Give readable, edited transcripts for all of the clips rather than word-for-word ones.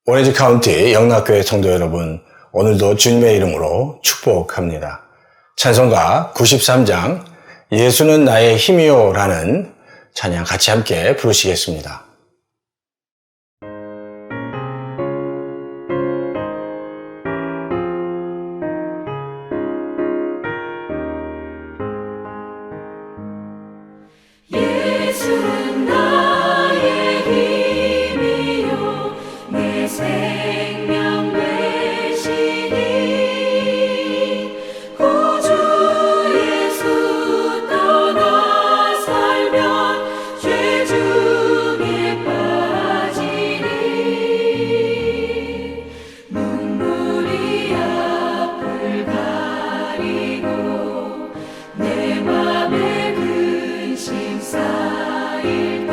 오렌지 카운티 영락교회 성도 여러분, 오늘도 주님의 이름으로 축복합니다. 찬송가 93장 예수는 나의 힘이요 라는 찬양 같이 함께 부르시겠습니다. 예수는 나의 힘이요 내 생명 되시니 구주 예수 떠나 살면 죄 중에 빠지니 눈물이 앞을 가리고 내 맘에 근심 쌓일 때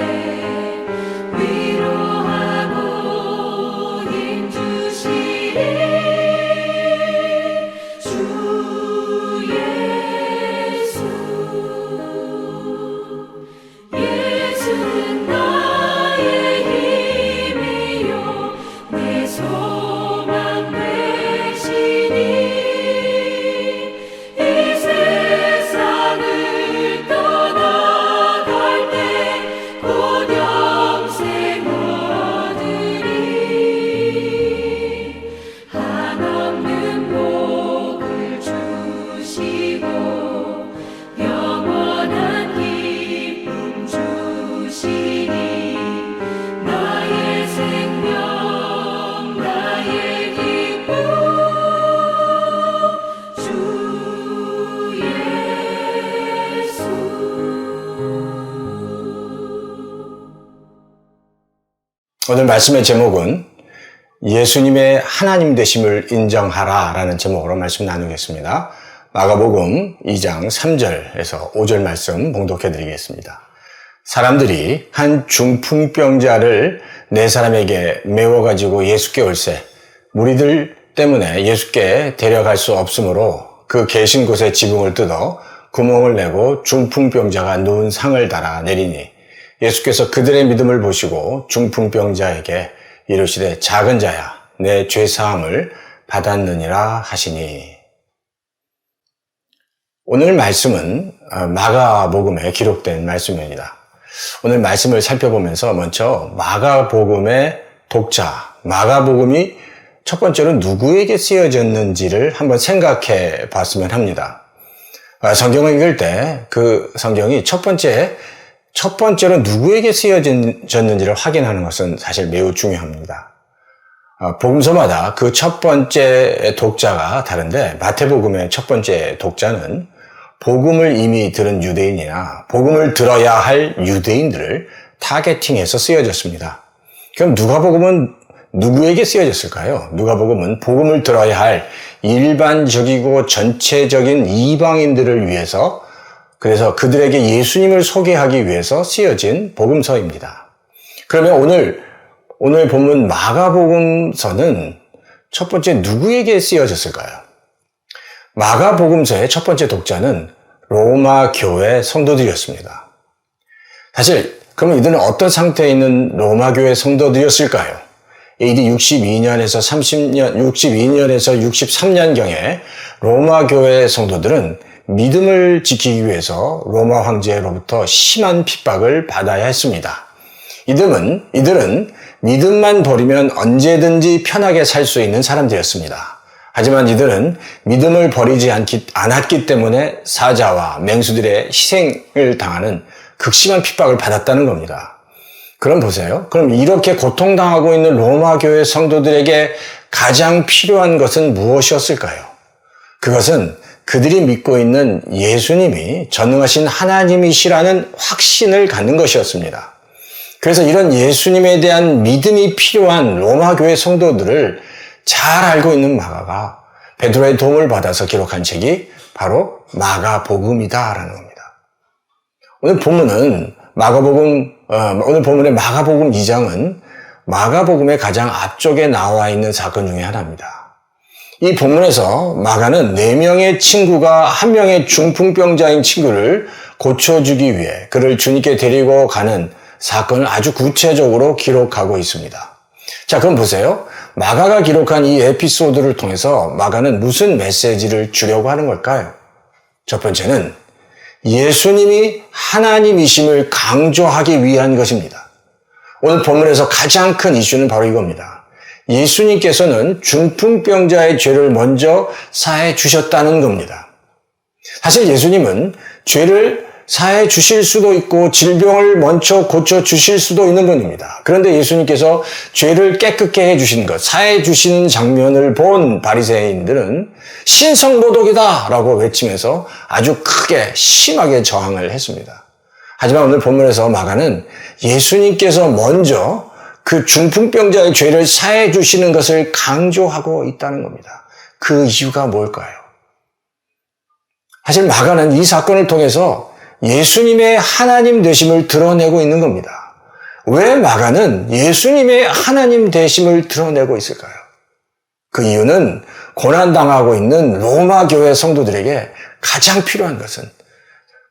위로하고 힘 주시리 주 예수. 예수는 나의 힘이요 내 소망 되시니 이 세상을 떠나갈 때 곧 영생 얻으리 한없는 복을 주시고 영원한 기쁨 주시니 나의 생명 나의 기쁨 주 예수. 오늘 말씀의 제목은 예수님의 하나님 되심을 인정하라 라는 제목으로 말씀 나누겠습니다. 마가복음 2장 3절에서 5절 말씀 봉독해 드리겠습니다. 사람들이 한 중풍병자를 네 사람에게 메워가지고 예수께 올세 무리들 때문에 예수께 데려갈 수 없으므로 그 계신 곳에 지붕을 뜯어 구멍을 내고 중풍병자가 누운 상을 달아 내리니 예수께서 그들의 믿음을 보시고 중풍병자에게 이르시되 작은 자야 내 죄사함을 받았느니라 하시니. 오늘 말씀은 마가복음에 기록된 말씀입니다. 오늘 말씀을 살펴보면서 먼저 마가복음의 독자, 마가복음이 첫 번째로 누구에게 쓰여졌는지를 한번 생각해 봤으면 합니다. 성경을 읽을 때 그 성경이 첫 번째로 누구에게 쓰여졌는지를 확인하는 것은 사실 매우 중요합니다. 복음서마다 그 첫 번째 독자가 다른데 마태복음의 첫 번째 독자는 복음을 이미 들은 유대인이나 복음을 들어야 할 유대인들을 타겟팅해서 쓰여졌습니다. 그럼 누가복음은 누구에게 쓰여졌을까요? 누가복음은 복음을 들어야 할 일반적이고 전체적인 이방인들을 위해서, 그래서 그들에게 예수님을 소개하기 위해서 쓰여진 복음서입니다. 그러면 오늘 본문 마가복음서는 첫 번째 누구에게 쓰여졌을까요? 마가복음서의 첫 번째 독자는 로마 교회 성도들이었습니다. 사실 그러면 이들은 어떤 상태에 있는 로마 교회 성도들이었을까요? AD 62년에서 63년경에 로마 교회 성도들은 믿음을 지키기 위해서 로마 황제로부터 심한 핍박을 받아야 했습니다. 이들은 믿음만 버리면 언제든지 편하게 살 수 있는 사람들이었습니다. 하지만 이들은 믿음을 버리지 않았기 때문에 사자와 맹수들의 희생을 당하는 극심한 핍박을 받았다는 겁니다. 그럼 보세요. 그럼 이렇게 고통당하고 있는 로마 교회 성도들에게 가장 필요한 것은 무엇이었을까요? 그것은 그들이 믿고 있는 예수님이 전능하신 하나님이시라는 확신을 갖는 것이었습니다. 그래서 이런 예수님에 대한 믿음이 필요한 로마 교회 성도들을 잘 알고 있는 마가가 베드로의 도움을 받아서 기록한 책이 바로 마가복음이다라는 겁니다. 오늘 본문의 마가복음 2장은 마가복음의 가장 앞쪽에 나와 있는 사건 중에 하나입니다. 이 본문에서 마가는 4명의 친구가 1명의 중풍병자인 친구를 고쳐주기 위해 그를 주님께 데리고 가는 사건을 아주 구체적으로 기록하고 있습니다. 자, 그럼 보세요. 마가가 기록한 이 에피소드를 통해서 마가는 무슨 메시지를 주려고 하는 걸까요? 첫 번째는 예수님이 하나님이심을 강조하기 위한 것입니다. 오늘 본문에서 가장 큰 이슈는 바로 이겁니다. 예수님께서는 중풍병자의 죄를 먼저 사해 주셨다는 겁니다. 사실 예수님은 죄를 사해 주실 수도 있고 질병을 먼저 고쳐 주실 수도 있는 분입니다. 그런데 예수님께서 죄를 깨끗게 해 주신 것, 사해 주시는 장면을 본 바리새인들은 신성모독이다라고 외치면서 아주 크게 심하게 저항을 했습니다. 하지만 오늘 본문에서 마가는 예수님께서 먼저 그 중풍병자의 죄를 사해 주시는 것을 강조하고 있다는 겁니다. 그 이유가 뭘까요? 사실 마가는 이 사건을 통해서 예수님의 하나님 되심을 드러내고 있는 겁니다. 왜 마가는 예수님의 하나님 되심을 드러내고 있을까요? 그 이유는 고난당하고 있는 로마 교회 성도들에게 가장 필요한 것은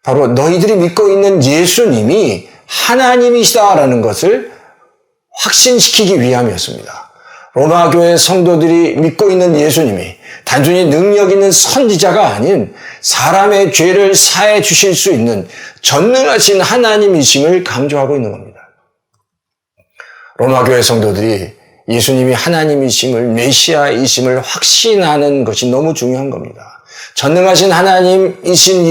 바로 너희들이 믿고 있는 예수님이 하나님이시다라는 것을 확신시키기 위함이었습니다. 로마 교회 성도들이 믿고 있는 예수님이 단순히 능력 있는 선지자가 아닌 사람의 죄를 사해 주실 수 있는 전능하신 하나님이심을 강조하고 있는 겁니다. 로마 교회 성도들이 예수님이 하나님이심을, 메시아이심을 확신하는 것이 너무 중요한 겁니다. 전능하신 하나님이신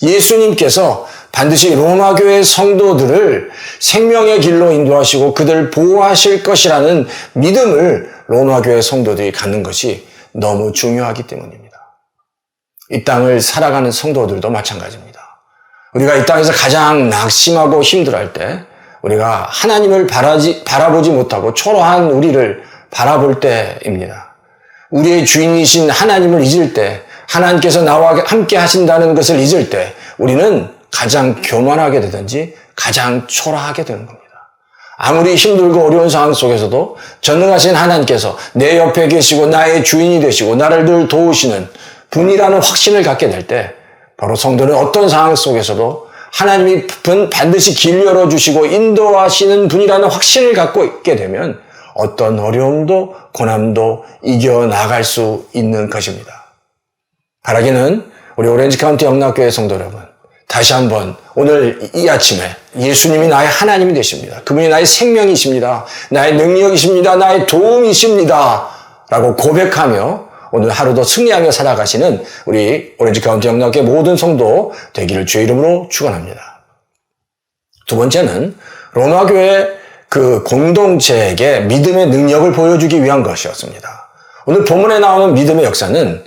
예수님께서 반드시 로마 교회 성도들을 생명의 길로 인도하시고 그들을 보호하실 것이라는 믿음을 로마 교회 성도들이 갖는 것이 너무 중요하기 때문입니다. 이 땅을 살아가는 성도들도 마찬가지입니다. 우리가 이 땅에서 가장 낙심하고 힘들어할 때 우리가 하나님을 바라보지 못하고 초라한 우리를 바라볼 때입니다. 우리의 주인이신 하나님을 잊을 때, 하나님께서 나와 함께 하신다는 것을 잊을 때 우리는 가장 교만하게 되든지 가장 초라하게 되는 겁니다. 아무리 힘들고 어려운 상황 속에서도 전능하신 하나님께서 내 옆에 계시고 나의 주인이 되시고 나를 늘 도우시는 분이라는 확신을 갖게 될 때 바로 성도는 어떤 상황 속에서도 하나님이 반드시 길 열어주시고 인도하시는 분이라는 확신을 갖고 있게 되면 어떤 어려움도 고난도 이겨나갈 수 있는 것입니다. 바라기는 우리 오렌지 카운티 영락교회 성도 여러분, 다시 한번 오늘 이 아침에 예수님이 나의 하나님이 되십니다. 그분이 나의 생명이십니다. 나의 능력이십니다. 나의 도움이십니다. 라고 고백하며 오늘 하루도 승리하며 살아가시는 우리 오렌지 카운티 영락교회 모든 성도 되기를 주의 이름으로 축원합니다. 두 번째는 로마 교회 그 공동체에게 믿음의 능력을 보여주기 위한 것이었습니다. 오늘 본문에 나오는 믿음의 역사는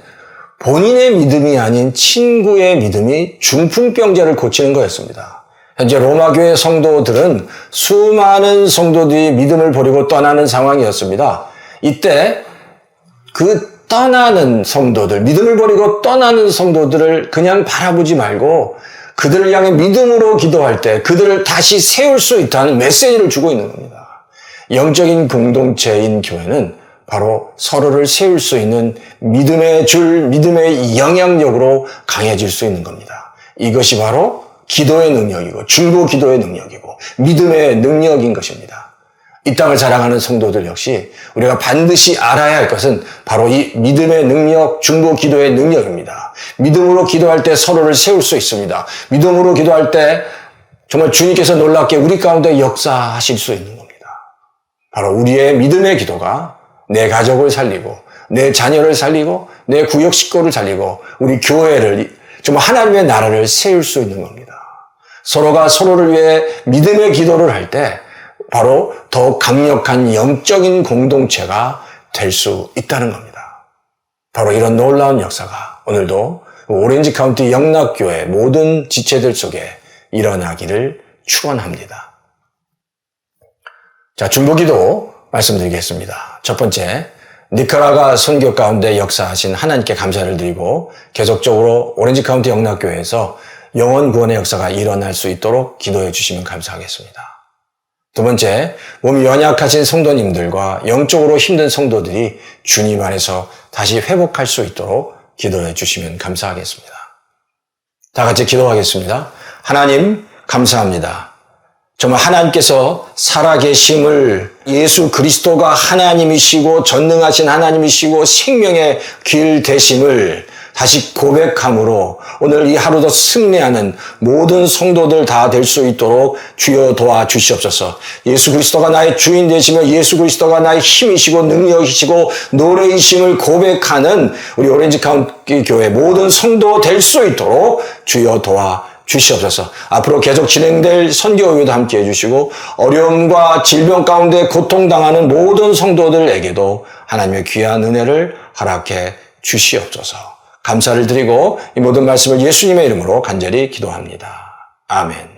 본인의 믿음이 아닌 친구의 믿음이 중풍병자를 고치는 거였습니다. 현재 로마 교회 성도들은 수많은 성도들이 믿음을 버리고 떠나는 상황이었습니다. 이때 그 떠나는 성도들, 믿음을 버리고 떠나는 성도들을 그냥 바라보지 말고 그들을 향해 믿음으로 기도할 때 그들을 다시 세울 수 있다는 메시지를 주고 있는 겁니다. 영적인 공동체인 교회는 바로 서로를 세울 수 있는 믿음의 줄, 믿음의 영향력으로 강해질 수 있는 겁니다. 이것이 바로 기도의 능력이고 중보 기도의 능력이고 믿음의 능력인 것입니다. 이 땅을 살아가는 성도들 역시 우리가 반드시 알아야 할 것은 바로 이 믿음의 능력, 중보 기도의 능력입니다. 믿음으로 기도할 때 서로를 세울 수 있습니다. 믿음으로 기도할 때 정말 주님께서 놀랍게 우리 가운데 역사하실 수 있는 겁니다. 바로 우리의 믿음의 기도가 내 가족을 살리고 내 자녀를 살리고 내 구역 식구를 살리고 우리 교회를 정말 하나님의 나라를 세울 수 있는 겁니다. 서로가 서로를 위해 믿음의 기도를 할 때 바로 더 강력한 영적인 공동체가 될 수 있다는 겁니다. 바로 이런 놀라운 역사가 오늘도 오렌지 카운티 영락교회 모든 지체들 속에 일어나기를 축원합니다. 자, 중보기도 말씀드리겠습니다. 첫 번째, 니카라가 선교 가운데 역사하신 하나님께 감사를 드리고 계속적으로 오렌지 카운티 영락교회에서 영혼 구원의 역사가 일어날 수 있도록 기도해 주시면 감사하겠습니다. 두 번째, 몸이 연약하신 성도님들과 영적으로 힘든 성도들이 주님 안에서 다시 회복할 수 있도록 기도해 주시면 감사하겠습니다. 다 같이 기도하겠습니다. 하나님, 감사합니다. 정말 하나님께서 살아계심을, 예수 그리스도가 하나님이시고 전능하신 하나님이시고 생명의 길 되심을 다시 고백함으로 오늘 이 하루도 승리하는 모든 성도들 다 될 수 있도록 주여 도와주시옵소서. 예수 그리스도가 나의 주인 되시며 예수 그리스도가 나의 힘이시고 능력이시고 노래이심을 고백하는 우리 오렌지 카운티 교회 모든 성도 될 수 있도록 주여 도와주시옵소서. 앞으로 계속 진행될 선교회도 함께 해주시고 어려움과 질병 가운데 고통당하는 모든 성도들에게도 하나님의 귀한 은혜를 허락해 주시옵소서. 감사를 드리고 이 모든 말씀을 예수님의 이름으로 간절히 기도합니다. 아멘.